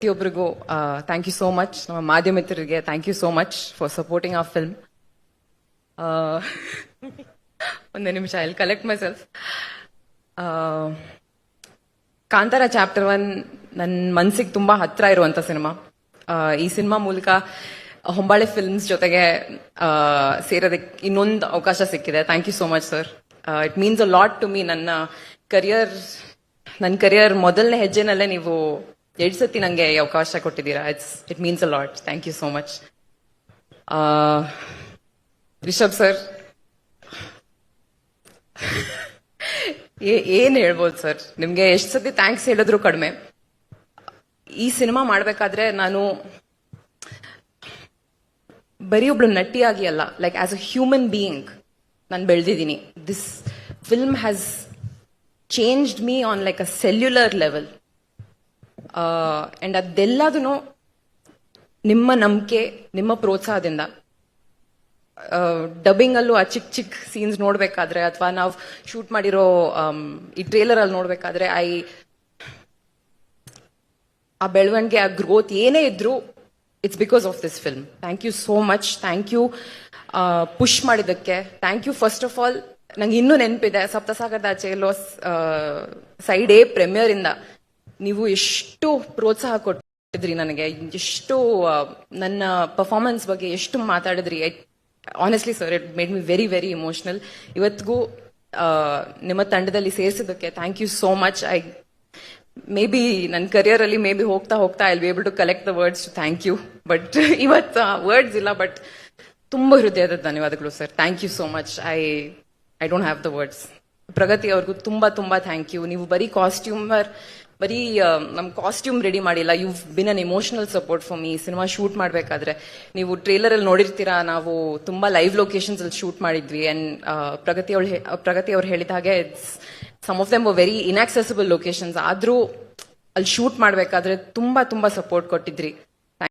ಪ್ರತಿಯೊಬ್ಬರಿಗೂ thank you so much. ನಮ್ಮ ಮಾಧ್ಯಮ ಮಿತ್ರರಿಗೆ thank you so much for supporting ಆ ಫಿಲ್ಮ್. ಒಂದೇ ನಿಮಿಷ, I will collect myself. Kantara chapter 1 ನನ್ನ ಮನಸ್ಸಿಗೆ ತುಂಬಾ ಹತ್ರ ಇರುವಂತ ಸಿನಿಮಾ. ಈ ಸಿನಿಮಾ ಮೂಲಕ ಹೊಂಬಾಳೆ ಫಿಲ್ಮ್ಸ್ ಜೊತೆಗೆ ಸೇರೋದಕ್ಕೆ ಇನ್ನೊಂದು ಅವಕಾಶ ಸಿಕ್ಕಿದೆ. Thank you so much sir. It means a lot to me. ನನ್ನ ಕರಿಯರ್ ಮೊದಲನೇ ಹೆಜ್ಜೆನಲ್ಲೇ ನೀವು 2 ಸತಿ ನಂಗೆ ಈ ಅವಕಾಶ ಕೊಟ್ಟಿದ್ದೀರಾ. It means a lot. Thank you so much. Rishab sir, ಏನ್ ಹೇಳ್ಬೋದು ಸರ್, ನಿಮ್ಗೆ ಎಷ್ಟು ಸತಿ ಥ್ಯಾಂಕ್ಸ್ ಹೇಳಿದ್ರು ಕಡಿಮೆ. ಈ ಸಿನಿಮಾ ಮಾಡ್ಬೇಕಾದ್ರೆ ನಾನು ಬರೀ ಒಬ್ಳು ನಟಿಯಾಗಿ ಅಲ್ಲ, like as a human being ನಾನು ಬೆಳೆದಿದ್ದೀನಿ. This film has changed me on like a cellular level. And ಅದೆಲ್ಲದೂ ನಿಮ್ಮ ನಂಬಿಕೆ, ನಿಮ್ಮ ಪ್ರೋತ್ಸಾಹದಿಂದ. ಡಬ್ಬಿಂಗ್ ಅಲ್ಲೂ ಆ ಚಿಕ್ಕ ಚಿಕ್ಕ ಸೀನ್ಸ್ ನೋಡ್ಬೇಕಾದ್ರೆ ಅಥವಾ ನಾವು ಶೂಟ್ ಮಾಡಿರೋ ಈ ಟ್ರೇಲರ್ ಅಲ್ಲಿ ನೋಡ್ಬೇಕಾದ್ರೆ ಆ ಬೆಳವಣಿಗೆ, ಆ ಗ್ರೋತ್ ಏನೇ ಇದ್ರು, it's because of this film. Thank you so much. Thank you push ಮಾಡಿದ್ದಕ್ಕೆ. Thank you first of all. ನಂಗೆ ಇನ್ನೂ ನೆನಪಿದೆ, ಸಪ್ತಸಾಗರದ ಆಚೆ ಎಲ್ಲೋ ಸೈಡ್ ಎ ಪ್ರೀಮಿಯರ್ ಇಂದ ನೀವು ಎಷ್ಟು ಪ್ರೋತ್ಸಾಹ ಕೊಟ್ಟಿದ್ರಿ ನನಗೆ, ಎಷ್ಟು ನನ್ನ ಪರ್ಫಾರ್ಮೆನ್ಸ್ ಬಗ್ಗೆ ಎಷ್ಟು ಮಾತಾಡಿದ್ರಿ. Honestly sir, it made me very very emotional. ಇವತ್ತಿಗೂ ನಿಮ್ಮ ತಂಡದಲ್ಲಿ ಸೇರಿಸಿದ್ದಕ್ಕೆ thank you so much. Maybe ನನ್ನ ಕರಿಯರ್ ಅಲ್ಲಿ ಮೇ ಬಿ ಹೋಗ್ತಾ I will be able to collect the words to thank you. But ಇವತ್ತು ವರ್ಡ್ಸ್ ಇಲ್ಲ. ಬಟ್ ತುಂಬಾ ಹೃದಯದ ಧನ್ಯವಾದಗಳು sir. Thank you so much. I don't have the words. ಪ್ರಗತಿ ಅವ್ರಿಗೂ ತುಂಬಾ ತುಂಬಾ ಥ್ಯಾಂಕ್ ಯು. ನೀವು ಬರೀ ನಮ್ ಕಾಸ್ಟ್ಯೂಮ್ ರೆಡಿ ಮಾಡಿಲ್ಲ. You been an emotional support for me. Cinema shoot ಮಾಡ್ಬೇಕಾದ್ರೆ ನೀವು ಟ್ರೇಲರ್ ಅಲ್ಲಿ ನೋಡಿರ್ತೀರಾ, ನಾವು ತುಂಬಾ ಲೈವ್ ಲೊಕೇಶನ್ಸ್ ಅಲ್ಲಿ ಶೂಟ್ ಮಾಡಿದ್ವಿ. ಅಂಡ್ ಪ್ರಗತಿ ಅವ್ರು ಹೇಳಿದ ಹಾಗೆ some of them were very inaccessible locations. ಆದ್ರೂ ಅಲ್ಲಿ ಶೂಟ್ ಮಾಡ್ಬೇಕಾದ್ರೆ ತುಂಬಾ ತುಂಬಾ ಸಪೋರ್ಟ್ ಕೊಟ್ಟಿದ್ರಿ.